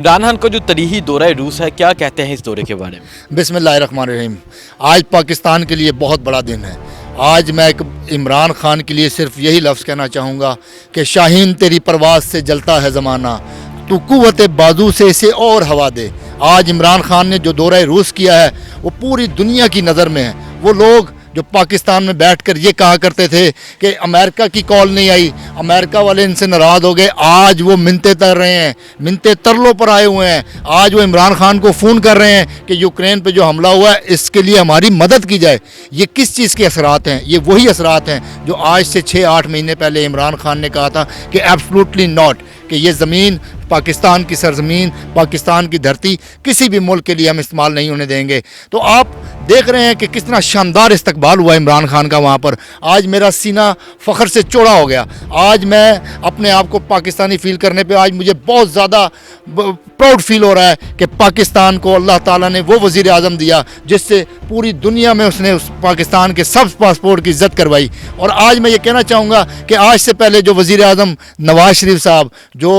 عمران خان کا جو تاریخی دورہ روس ہے، کیا کہتے ہیں اس دورے کے بارے میں؟ بسم اللہ الرحمن الرحیم۔ آج پاکستان کے لیے بہت بڑا دن ہے۔ آج میں عمران خان کے لیے صرف یہی لفظ کہنا چاہوں گا کہ شاہین تیری پرواز سے جلتا ہے زمانہ، تو قوت بازو سے اسے اور ہوا دے۔ آج عمران خان نے جو دورہ روس کیا ہے وہ پوری دنیا کی نظر میں ہے۔ وہ لوگ جو پاکستان میں بیٹھ کر یہ کہا کرتے تھے کہ امریکہ کی کال نہیں آئی، امریکہ والے ان سے ناراض ہو گئے، آج وہ منتیں تر رہے ہیں، منتیں ترلوں پر آئے ہوئے ہیں۔ آج وہ عمران خان کو فون کر رہے ہیں کہ یوکرین پہ جو حملہ ہوا ہے اس کے لیے ہماری مدد کی جائے۔ یہ کس چیز کے اثرات ہیں؟ یہ وہی اثرات ہیں جو آج سے 6-8 مہینے پہلے عمران خان نے کہا تھا کہ ایبسلوٹلی ناٹ، کہ یہ زمین پاکستان کی سرزمین، پاکستان کی دھرتی کسی بھی ملک کے لیے ہم استعمال نہیں ہونے دیں گے۔ تو آپ دیکھ رہے ہیں کہ کس طرح شاندار استقبال ہوا عمران خان کا وہاں پر۔ آج میرا سینہ فخر سے چوڑا ہو گیا۔ آج میں اپنے آپ کو پاکستانی فیل کرنے پہ آج مجھے بہت زیادہ پراؤڈ فیل ہو رہا ہے کہ پاکستان کو اللہ تعالیٰ نے وہ وزیر اعظم دیا جس سے پوری دنیا میں اس نے اس پاکستان کے سبز پاسپورٹ کی عزت کروائی۔ اور آج میں یہ کہنا چاہوں گا کہ آج سے پہلے جو وزیر اعظم نواز شریف صاحب جو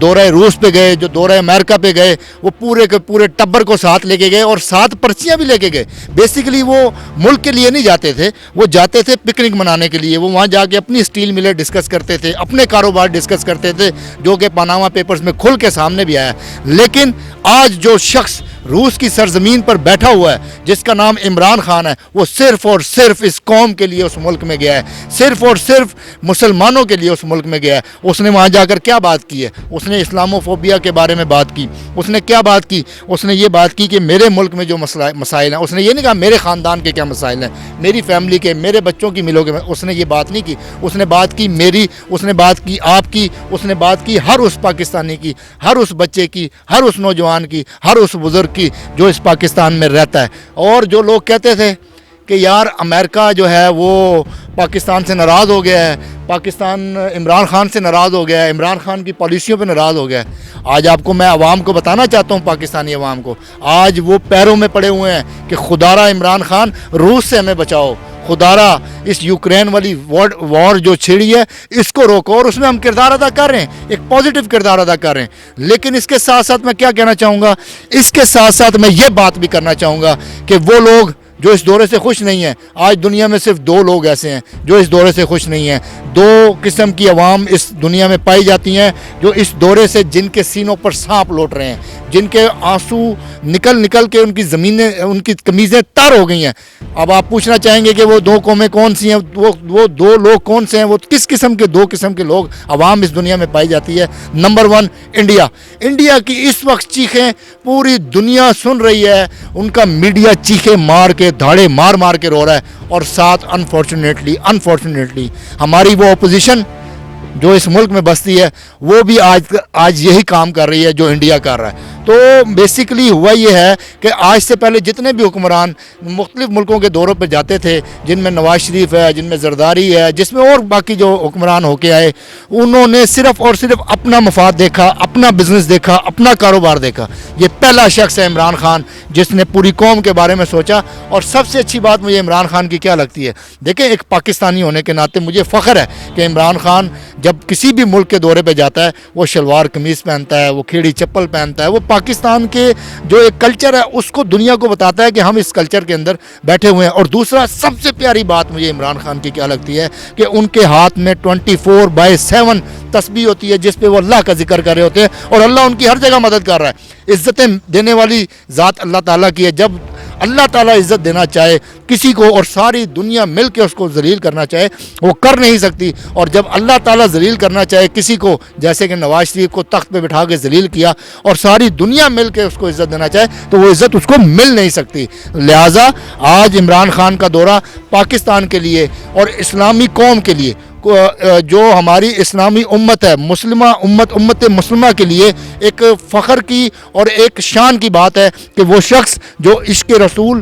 دورہ روس پہ گئے، جو دورہ امریکہ پہ گئے، وہ پورے کے پورے ٹبر کو ساتھ لے کے گئے اور 7 پرچیاں بھی لے کے گئے۔ بیسیکلی وہ ملک کے لیے نہیں جاتے تھے، وہ جاتے تھے پکنک منانے کے لیے۔ وہ وہاں جا کے اپنی اسٹیل ملیں ڈسکس کرتے تھے، اپنے کاروبار ڈسکس کرتے تھے، جو کہ پاناما پیپرز میں کھل کے سامنے بھی آیا۔ لیکن آج جو شخص روس کی سرزمین پر بیٹھا ہوا ہے جس کا نام عمران خان ہے، وہ صرف اور صرف اس قوم کے لیے اس ملک میں گیا ہے، صرف اور صرف مسلمانوں کے لیے اس ملک میں گیا ہے۔ اس نے وہاں جا کر کیا بات کی ہے؟ اس نے اسلاموفوبیا کے بارے میں بات کی۔ اس نے کیا بات کی؟ اس نے یہ بات کی کہ میرے ملک میں جو مسائل ہیں، اس نے یہ نہیں کہا میرے خاندان کے کیا مسائل ہیں، میری فیملی کے، میرے بچوں کی ملوں کے، اس نے یہ بات نہیں کی۔ اس نے بات کی میری، اس نے بات کی آپ کی، اس نے بات کی ہر اس پاکستانی کی، ہر اس بچے کی، ہر اس نوجوان کی، ہر اس بزرگ کی جو اس پاکستان میں رہتا ہے۔ اور جو لوگ کہتے تھے کہ یار امریکہ جو ہے وہ پاکستان سے ناراض ہو گیا ہے، پاکستان عمران خان سے ناراض ہو گیا ہے، عمران خان کی پالیسیوں پہ ناراض ہو گیا ہے، آج آپ کو میں عوام کو بتانا چاہتا ہوں، پاکستانی عوام کو، آج وہ پیروں میں پڑے ہوئے ہیں کہ خدارا عمران خان روس سے ہمیں بچاؤ، خدارا اس یوکرین والی وار جو چھڑی ہے اس کو روکو۔ اور اس میں ہم کردار ادا کر رہے ہیں، ایک پازیٹیو کردار ادا کر رہے ہیں۔ لیکن اس کے ساتھ ساتھ میں کیا کہنا چاہوں گا، اس کے ساتھ ساتھ میں یہ بات بھی کرنا چاہوں گا کہ وہ لوگ جو اس دورے سے خوش نہیں ہیں، آج دنیا میں صرف 2 لوگ ایسے ہیں جو اس دورے سے خوش نہیں ہیں۔ 2 قسم کی عوام اس دنیا میں پائی جاتی ہیں جو اس دورے سے جن کے سینوں پر سانپ لوٹ رہے ہیں، جن کے آنسو نکل کے ان کی زمینیں، ان کی قمیضیں تر ہو گئی ہیں۔ اب آپ پوچھنا چاہیں گے کہ وہ 2 قومیں کون سی ہیں، وہ 2 لوگ کون سے ہیں، وہ کس قسم کے 2 قسم کے لوگ عوام اس دنیا میں پائی جاتی ہے۔ نمبر 1 انڈیا کی اس وقت چیخیں پوری دنیا سن رہی ہے، ان کا میڈیا چیخیں مار کے دھاڑے مار کے رو رہا ہے۔ اور ساتھ انفارچونیٹلی ہماری وہ اپوزیشن جو اس ملک میں بستی ہے وہ بھی آج یہی کام کر رہی ہے جو انڈیا کر رہا ہے۔ تو بیسیکلی ہوا یہ ہے کہ آج سے پہلے جتنے بھی حکمران مختلف ملکوں کے دوروں پہ جاتے تھے، جن میں نواز شریف ہے، جن میں زرداری ہے، جس میں اور باقی جو حکمران ہو کے آئے، انہوں نے صرف اور صرف اپنا مفاد دیکھا، اپنا بزنس دیکھا، اپنا کاروبار دیکھا۔ یہ پہلا شخص ہے عمران خان جس نے پوری قوم کے بارے میں سوچا۔ اور سب سے اچھی بات مجھے عمران خان کی کیا لگتی ہے، دیکھیں ایک پاکستانی ہونے کے ناطے مجھے فخر ہے کہ عمران خان جب کسی بھی ملک کے دورے پہ جاتا ہے وہ شلوار قمیض پہنتا ہے، وہ کھیڑی چپل پہنتا ہے، وہ پاکستان کے جو ایک کلچر ہے اس کو دنیا کو بتاتا ہے کہ ہم اس کلچر کے اندر بیٹھے ہوئے ہیں۔ اور دوسرا سب سے پیاری بات مجھے عمران خان کی کیا لگتی ہے کہ ان کے ہاتھ میں 24/7 تسبیح ہوتی ہے جس پہ وہ اللہ کا ذکر کر رہے ہوتے ہیں، اور اللہ ان کی ہر جگہ مدد کر رہا ہے۔ عزتیں دینے والی ذات اللہ تعالیٰ کی ہے۔ جب اللہ تعالیٰ عزت دینا چاہے کسی کو اور ساری دنیا مل کے اس کو ذلیل کرنا چاہے وہ کر نہیں سکتی، اور جب اللہ تعالیٰ ذلیل کرنا چاہے کسی کو، جیسے کہ نواز شریف کو تخت پہ بٹھا کے ذلیل کیا اور ساری دنیا مل کے اس کو عزت دینا چاہے تو وہ عزت اس کو مل نہیں سکتی۔ لہٰذا آج عمران خان کا دورہ پاکستان کے لیے اور اسلامی قوم کے لیے، جو ہماری اسلامی امت ہے، امت مسلمہ کے لیے ایک فخر کی اور ایک شان کی بات ہے کہ وہ شخص جو عشق رسول